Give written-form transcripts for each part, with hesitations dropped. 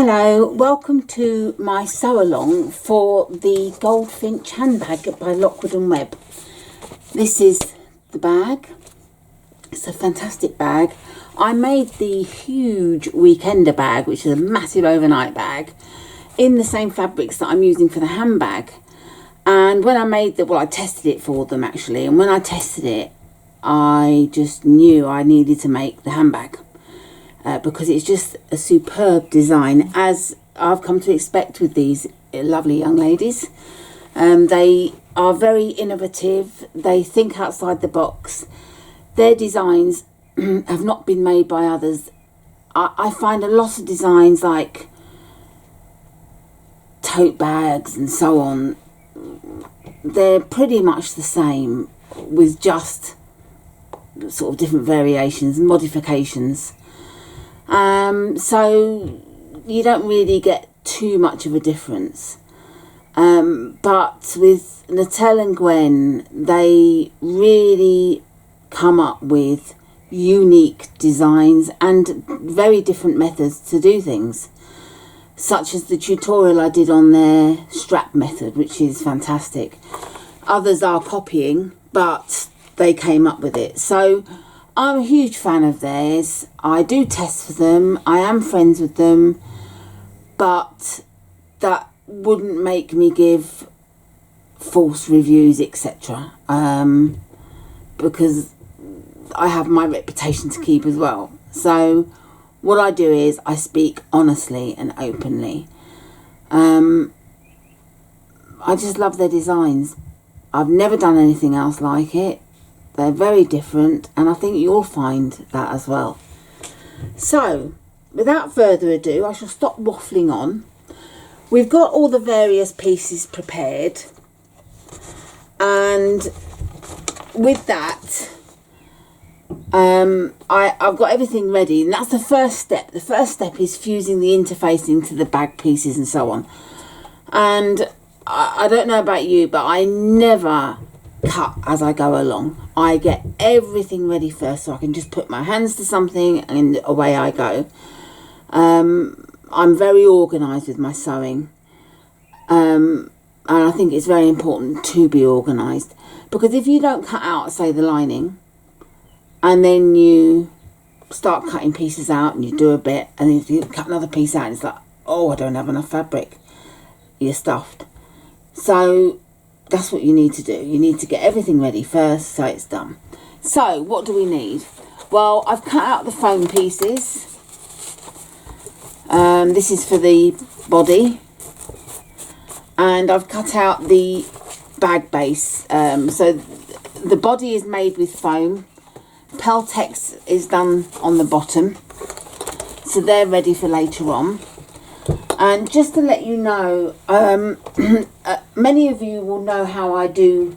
Hello, welcome to my sew along for the Goldfinch Handbag by Lockwood and Webb. This is the bag. It's a fantastic bag. I made the huge weekender bag, which is a massive overnight bag, in the same fabrics that I'm using for the handbag. And when I made the, well, I tested it for them actually, and when I tested it, I just knew I needed to make the handbag. Because it's just a superb design, as I've come to expect with these lovely young ladies. They are very innovative. They think outside the box. Their designs have not been made by others. I find a lot of designs like tote bags and so on, they're pretty much the same with just sort of different variations and modifications. So you don't really get too much of a difference. But with Natal and Gwen, they really come up with unique designs and very different methods to do things, such as the tutorial I did on their strap method, which is fantastic. Others are copying, but they came up with it. So I'm a huge fan of theirs. I do test for them. I am friends with them, but that wouldn't make me give false reviews, etc. Because I have my reputation to keep as well. So what I do is I speak honestly and openly. I just love their designs. I've never done anything else like it. They're very different, and I think you'll find that as well. So, without further ado, I shall stop waffling on. We've got all the various pieces prepared, and with that, I've got everything ready, and that's the first step. The first step is fusing the interfacing to the bag pieces and so on. And I don't know about you, but I never cut as I go along. I get everything ready first, so I can just put my hands to something and away I go. I'm very organised with my sewing, and I think it's very important to be organised, because if you don't cut out, say, the lining, and then you start cutting pieces out and you do a bit, and then you cut another piece out and it's like, oh, I don't have enough fabric, you're stuffed. So that's what you need to do. You need to get everything ready first so it's done. So what do we need? Well, I've cut out the foam pieces. This is for the body, and I've cut out the bag base. So the body is made with foam. Peltex is done on the bottom, so they're ready for later on. And just to let you know, many of you will know how I do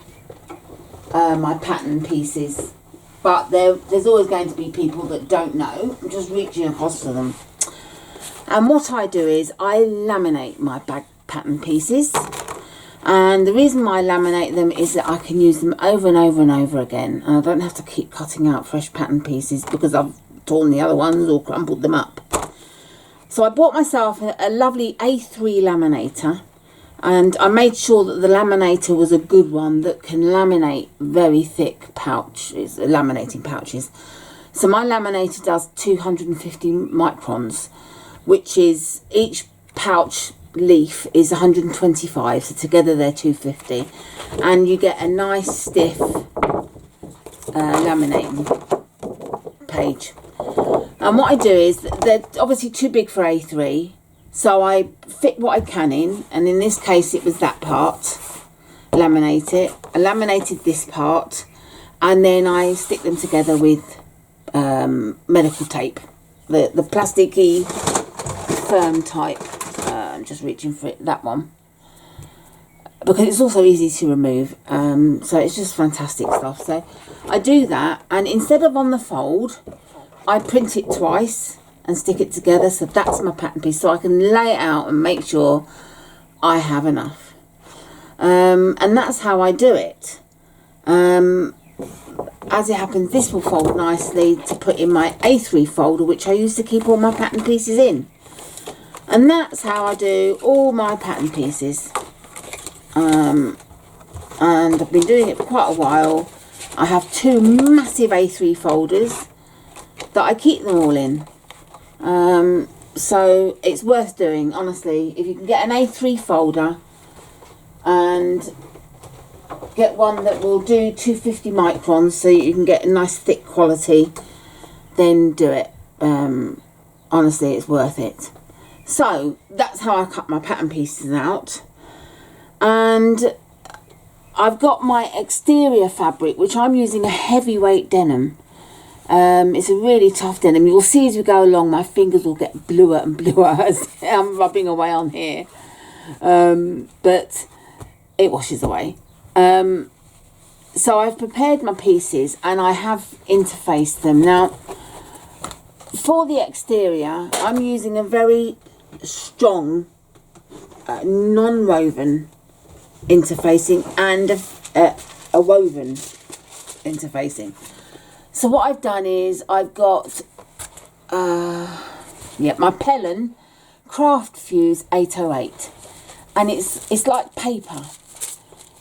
my pattern pieces, but there's always going to be people that don't know. I'm just reaching across to them. And what I do is I laminate my bag pattern pieces. And the reason why I laminate them is that I can use them over and over and over again. And I don't have to keep cutting out fresh pattern pieces because I've torn the other ones or crumpled them up. So I bought myself a lovely A3 laminator, and I made sure that the laminator was a good one that can laminate very thick pouches, laminating pouches. So my laminator does 250 microns, which is, each pouch leaf is 125, so together they're 250, and you get a nice stiff laminating page. And what I do is, they're obviously too big for A3, so I fit what I can in, and in this case it was that part, laminate it. I laminated this part, and then I stick them together with medical tape, the plasticky firm type. I'm just reaching for it, that one, because it's also easy to remove. So it's just fantastic stuff. So I do that, and instead of on the fold, I print it twice and stick it together. So that's my pattern piece, so I can lay it out and make sure I have enough. And that's how I do it. As it happens, this will fold nicely to put in my A3 folder, which I use to keep all my pattern pieces in. And that's how I do all my pattern pieces. And I've been doing it for quite a while. I have 2 massive A3 folders that I keep them all in. So it's worth doing, honestly. If you can get an A3 folder and get one that will do 250 microns so you can get a nice thick quality, then do it. Honestly, it's worth it. So that's how I cut my pattern pieces out. And I've got my exterior fabric, which I'm using a heavyweight denim. It's a really tough denim. You'll see as we go along, my fingers will get bluer and bluer as I'm rubbing away on here. But it washes away. So I've prepared my pieces and I have interfaced them. Now, for the exterior, I'm using a very strong non-woven interfacing and a woven interfacing. So what I've done is I've got my Pellon Craft Fuse 808, and it's like paper,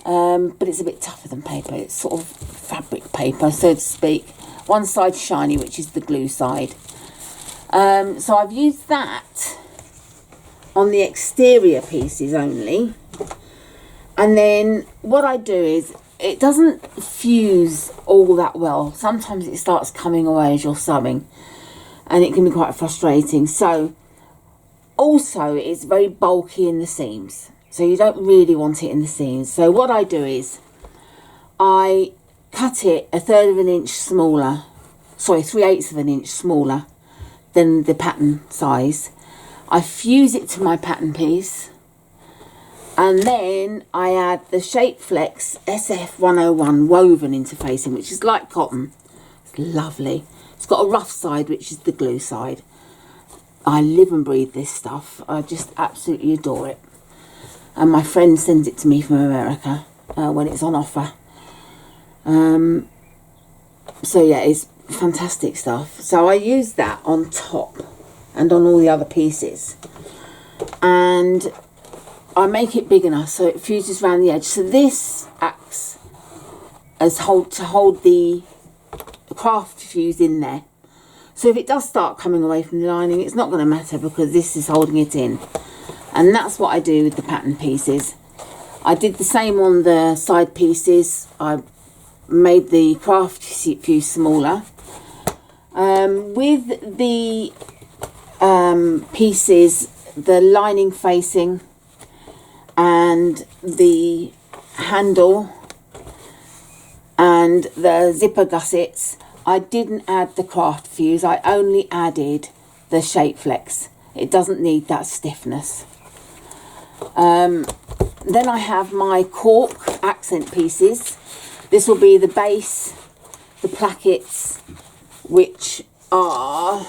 but it's a bit tougher than paper. It's sort of fabric paper, so to speak. One side shiny, which is the glue side. So I've used that on the exterior pieces only. And then what I do is, it doesn't fuse all that well. Sometimes it starts coming away as you're sewing, and it can be quite frustrating. So also it's very bulky in the seams, so you don't really want it in the seams. So what I do is I cut it 1/3 of an inch smaller, sorry, 3/8 of an inch smaller than the pattern size. I fuse it to my pattern piece, and then I add the Shapeflex SF101 woven interfacing, which is like cotton. It's lovely. It's got a rough side, which is the glue side. I live and breathe this stuff. I just absolutely adore it. And my friend sends it to me from America when it's on offer. So yeah, it's fantastic stuff. So I use that on top and on all the other pieces. And I make it big enough so it fuses around the edge. So this acts as to hold the craft fuse in there. So if it does start coming away from the lining, it's not going to matter because this is holding it in. And that's what I do with the pattern pieces. I did the same on the side pieces. I made the craft fuse smaller. With the pieces, the lining facing and the handle and the zipper gussets, I didn't add the craft fuse. I only added the Shapeflex. It doesn't need that stiffness. Then I have my cork accent pieces. This will be the base, the plackets, which are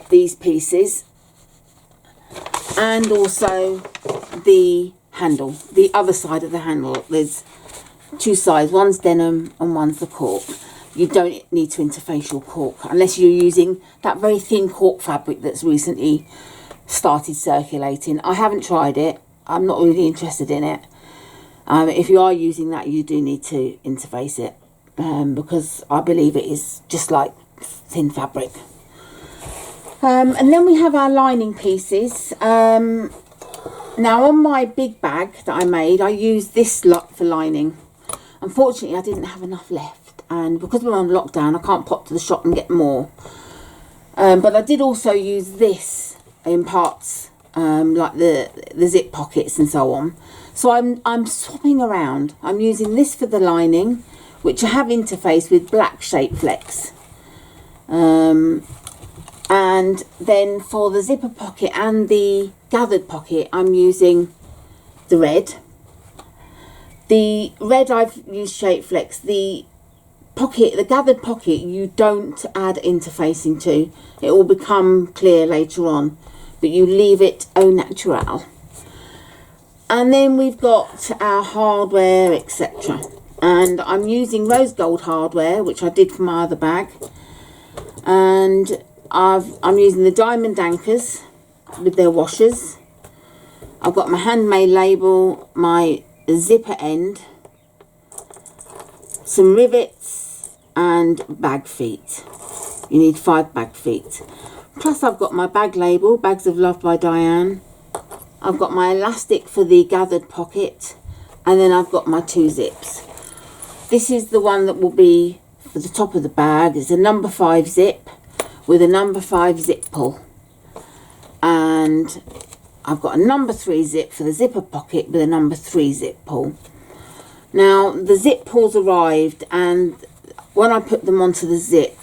these pieces, and also the handle, the other side of the handle. There's 2 sides, one's denim and one's the cork. You don't need to interface your cork unless you're using that very thin cork fabric that's recently started circulating. I haven't tried it. I'm not really interested in it. If you are using that, you do need to interface it, because I believe it is just like thin fabric. And then we have our lining pieces. Now on my big bag that I made, I used this lot for lining. Unfortunately, I didn't have enough left, and because we're on lockdown, I can't pop to the shop and get more. But I did also use this in parts, like the zip pockets and so on. So I'm swapping around. I'm using this for the lining, which I have interfaced with black Shapeflex. And then for the zipper pocket and the gathered pocket, I'm using the red. The red I've used Shapeflex. The pocket, the gathered pocket, you don't add interfacing to. It will become clear later on, but you leave it au naturel. And then we've got our hardware, etc. And I'm using rose gold hardware, which I did for my other bag. And I'm using the diamond anchors with their washers. I've got my handmade label, my zipper end, some rivets and bag feet. You need 5 bag feet. Plus I've got my bag label, Bags of Love by Diane. I've got my elastic for the gathered pocket, and then I've got my 2 zips. This is the one that will be for the top of the bag. It's a number 5 zip with a number 5 zip pull. And I've got a number 3 zip for the zipper pocket with a number 3 zip pull. Now the zip pulls arrived, and when I put them onto the zip,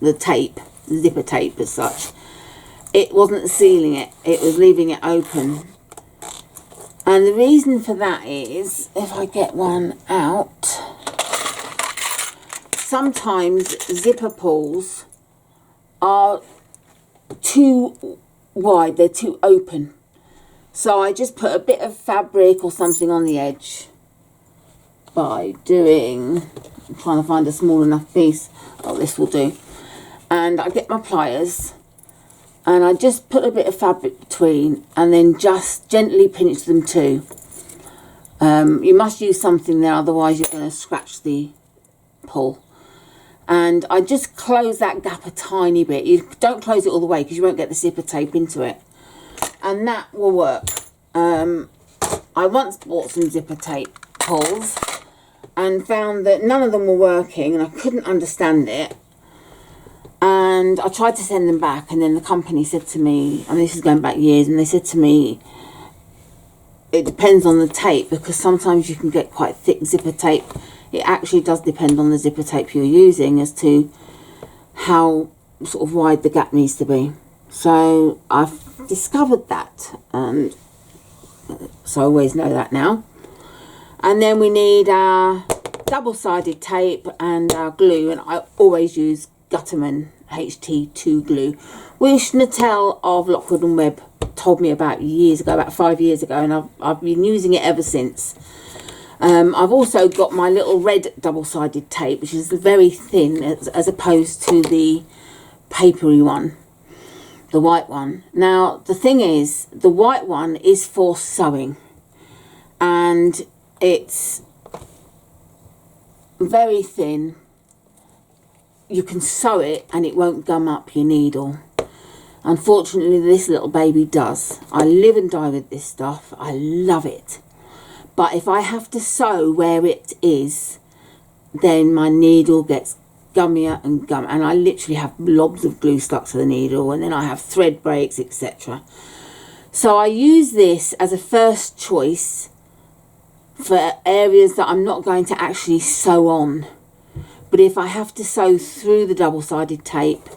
the tape, the zipper tape as such, it wasn't sealing it, it was leaving it open. And the reason for that is, if I get one out, sometimes zipper pulls are too wide, they're too open. So I just put a bit of fabric or something on the edge by doing, I'm trying to find a small enough piece. Oh, this will do. And I get my pliers and I just put a bit of fabric between and then just gently pinch them too. You must use something there, otherwise you're going to scratch the pull. And I just close that gap a tiny bit. You don't close it all the way because you won't get the zipper tape into it. And that will work. I once bought some zipper tape pulls and found that none of them were working, and I couldn't understand it. And I tried to send them back, and then the company said to me, and this is going back years, and they said to me, it depends on the tape, because sometimes you can get quite thick zipper tape. It actually does depend on the zipper tape you're using as to how sort of wide the gap needs to be. So I've discovered that, and so I always know that now. And then we need our double-sided tape and our glue, and I always use Gutterman HT2 glue, which Natal of Lockwood and Webb told me about years ago, about 5 years ago, and I've been using it ever since. I've also got my little red double-sided tape, which is very thin as opposed to the papery one, the white one. Now the thing is, the white one is for sewing, and it's very thin. You can sew it and it won't gum up your needle. Unfortunately, this little baby does. I live and die with this stuff. I love it. But if I have to sew where it is, then my needle gets gummier and gummier. And I literally have blobs of glue stuck to the needle, and then I have thread breaks, etc. So I use this as a first choice for areas that I'm not going to actually sew on. But if I have to sew through the double-sided tape,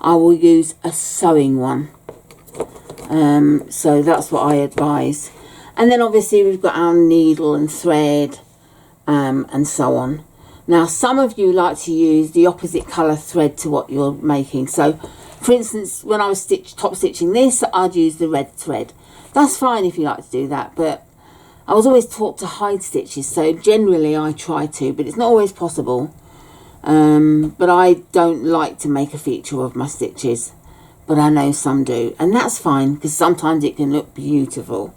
I will use a sewing one. So that's what I advise. And then obviously we've got our needle and thread and so on. Now some of you like to use the opposite colour thread to what you're making. So for instance, when I was top stitching this, I'd use the red thread. That's fine if you like to do that, but I was always taught to hide stitches, so generally I try to, but it's not always possible. But I don't like to make a feature of my stitches, but I know some do, and that's fine, because sometimes it can look beautiful,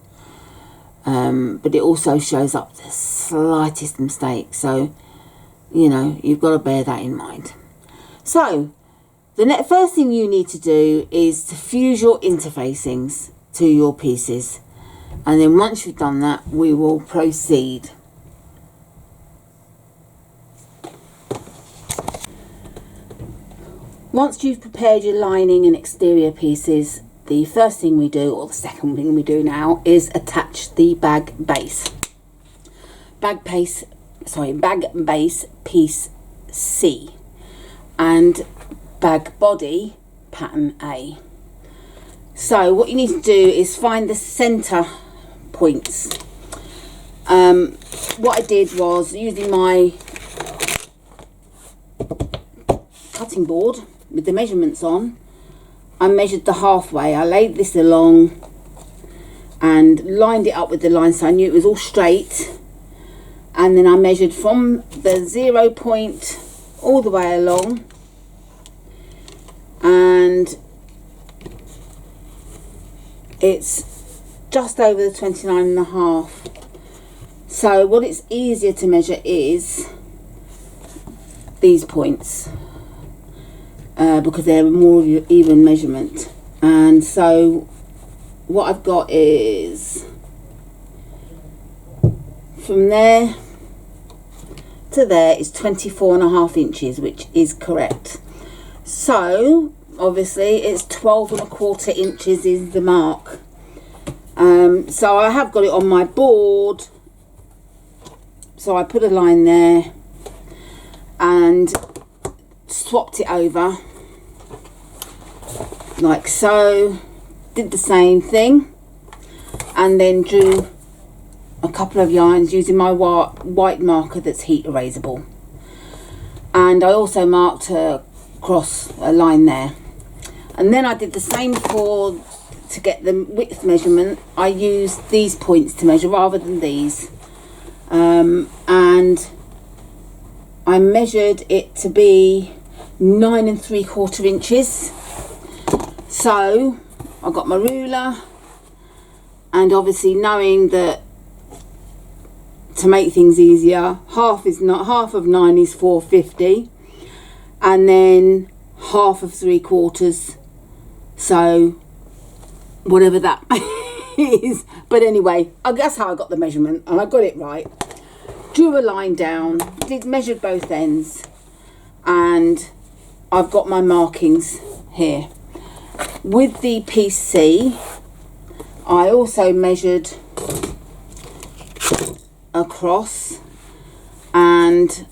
but it also shows up the slightest mistake, so you know, you've got to bear that in mind. So the first thing you need to do is to fuse your interfacings to your pieces, and then once you've done that, we will proceed. Once you've prepared your lining and exterior pieces, the first thing we do, or the second thing we do now, is attach the bag base. Bag base piece C and bag body pattern A. So what you need to do is find the center points. What I did was, using my cutting board with the measurements on, I measured the halfway. I laid this along and lined it up with the line so I knew it was all straight, and then I measured from the 0 point all the way along, and it's just over the 29.5. So what it's easier to measure is these points, because they're more even measurement. And so what I've got is from there to there is 24.5 inches, which is correct. So obviously it's 12.25 inches is the mark. So I have got it on my board, so I put a line there and swapped it over like so, did the same thing, and then drew a couple of lines using my white marker that's heat erasable. And I also marked across a line there, and then I did the same to get the width measurement. I used these points to measure rather than these, and I measured it to be 9 3/4 inches. So I got my ruler, and obviously knowing that to make things easier, half of 9 is 450, and then half of 3/4, so whatever that is. But anyway, I guess how I got the measurement, and I got it right. Drew a line down, measured both ends, and I've got my markings here. With the piece C, I also measured across and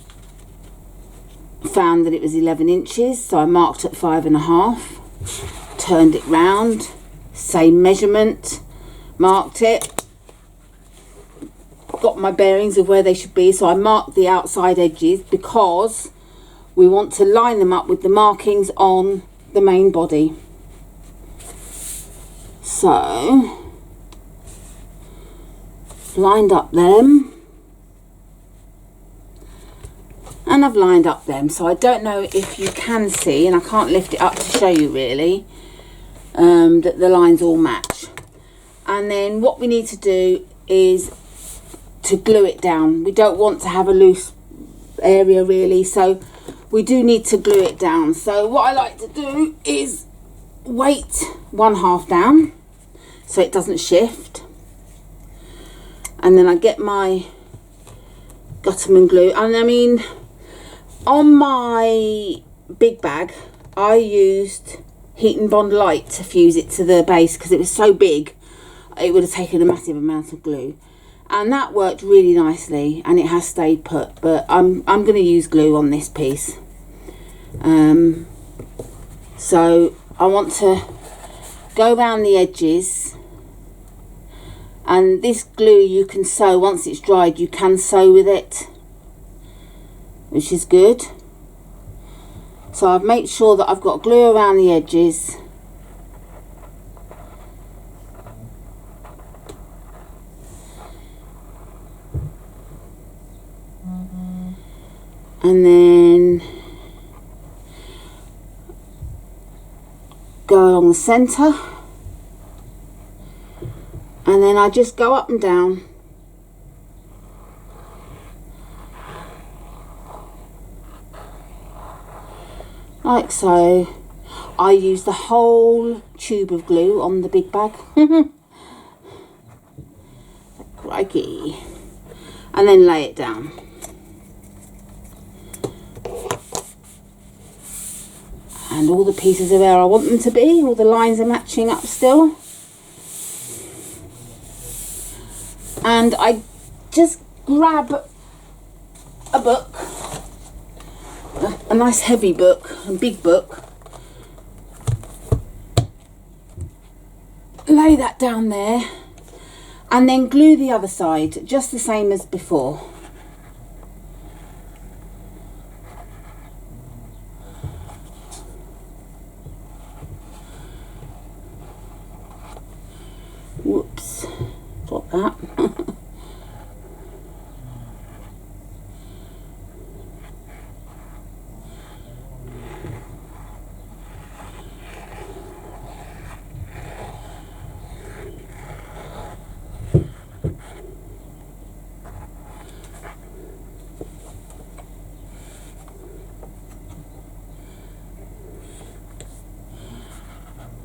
found that it was 11 inches, so I marked at 5.5, turned it round, same measurement, marked it, got my bearings of where they should be. So I marked the outside edges because we want to line them up with the markings on the main body. So lined up them, and I've lined up them, so I don't know if you can see, and I can't lift it up to show you really, that the lines all match. And then what we need to do is to glue it down. We don't want to have a loose area really, so we do need to glue it down. So what I like to do is weight 1/2 down so it doesn't shift, and then I get my Gutterman glue. And I mean, on my big bag I used Heat and Bond Light to fuse it to the base because it was so big it would have taken a massive amount of glue, and that worked really nicely and it has stayed put. But I'm going to use glue on this piece. So I want to go around the edges, and this glue you can sew once it's dried. You can sew with it, which is good. So I've made sure that I've got glue around the edges, and then go along the centre, and then I just go up and down like so. I use the whole tube of glue on the big bag. Crikey. And then lay it down. And all the pieces are where I want them to be. All the lines are matching up still. And I just grab a book, a nice heavy book, a big book, lay that down there, and then glue the other side just the same as before. Whoops, drop that.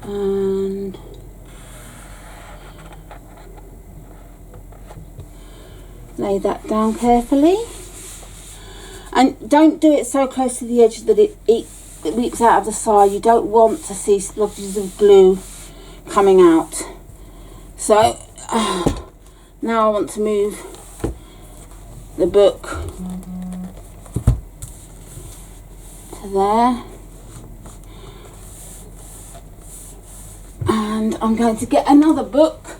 and lay that down carefully. And don't do it so close to the edge that it leaks out of the side. You don't want to see splotches of glue coming out. So now I want to move the book to there. And I'm going to get another book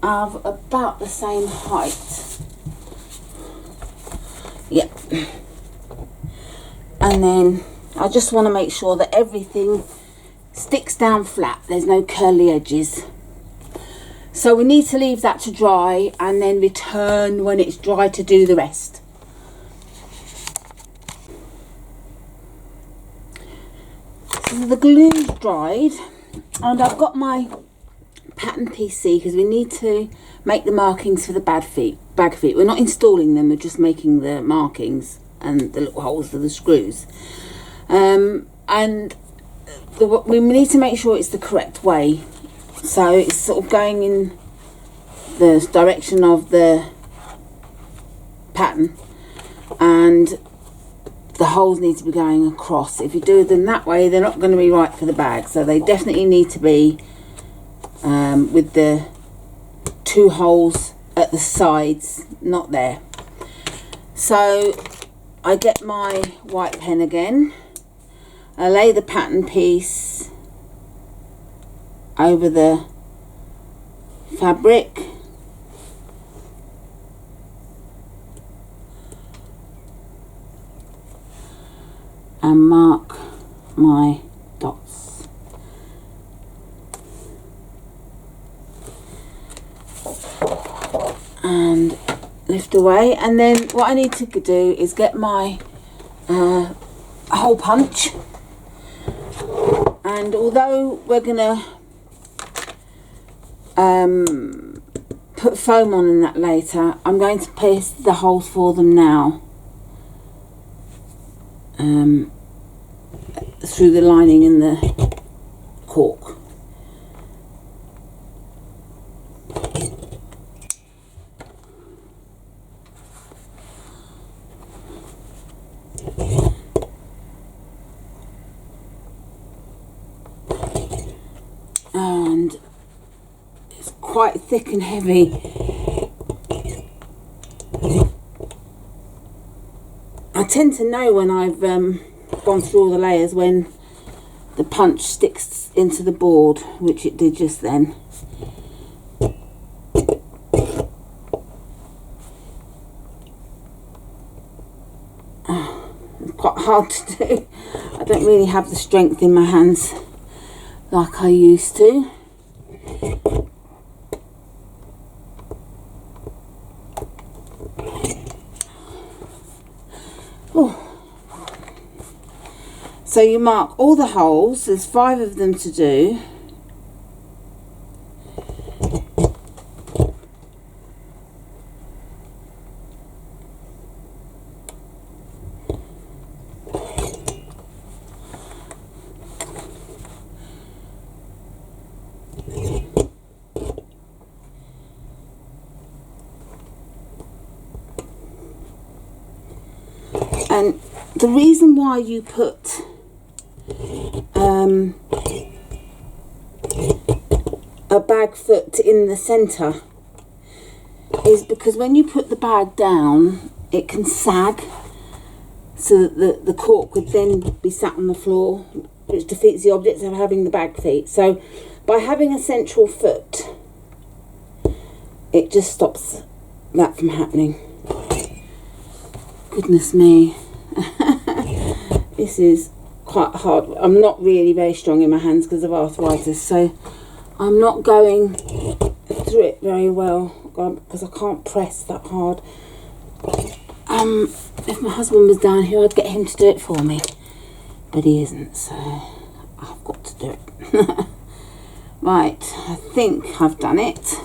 of about the same height. Yep. And then I just want to make sure that everything sticks down flat. There's no curly edges. So we need to leave that to dry and then return when it's dry to do the rest. So the glue's dried and I've got my pattern PC because we need to make the markings for the bag feet. We're not installing them, we're just making the markings and the little holes for the screws. We need to make sure it's the correct way. So it's sort of going in the direction of the pattern and the holes need to be going across. If you do them that way, they're not going to be right for the bag. So they definitely need to be with the 2 holes at the sides, not there. So I get my white pen again. I lay the pattern piece over the fabric. And mark my dots. And lift away. And then what I need to do is get my hole punch. And although we're gonna put foam on in that later, I'm going to pierce the holes for them now. Through the lining in the cork. And it's quite thick and heavy. I tend to know when I've gone through all the layers when the punch sticks into the board, which it did just then. It's quite hard to do. I don't really have the strength in my hands like I used to. Oh. So you mark all the holes, there's 5 of them to do. And the reason why you put a bag foot in the centre is because when you put the bag down it can sag, so that the cork would then be sat on the floor, which defeats the object of having the bag feet. So by having a central foot it just stops that from happening. Goodness me. This is quite hard. I'm not really very strong in my hands because of arthritis, so I'm not going through it very well because I can't press that hard. If my husband was down here I'd get him to do it for me, but he isn't, so I've got to do it. Right, I think I've done it.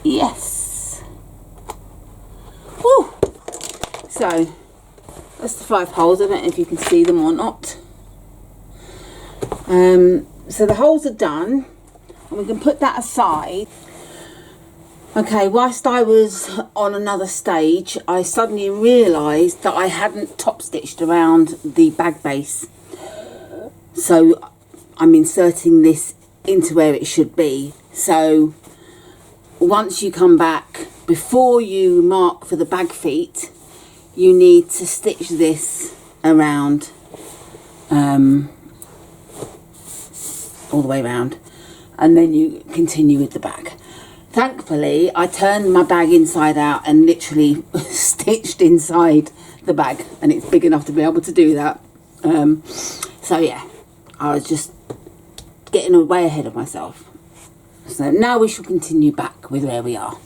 Yes. Woo! So that's the 5 holes. I don't know if you can see them or not. So the holes are done, and we can put that aside. Okay, whilst I was on another stage, I suddenly realised that I hadn't top stitched around the bag base. So I'm inserting this into where it should be. So once you come back, before you mark for the bag feet, you need to stitch this around, all the way around, and then you continue with the bag. Thankfully, I turned my bag inside out and literally stitched inside the bag, and it's big enough to be able to do that. So yeah, I was just getting way ahead of myself. So now we shall continue back with where we are.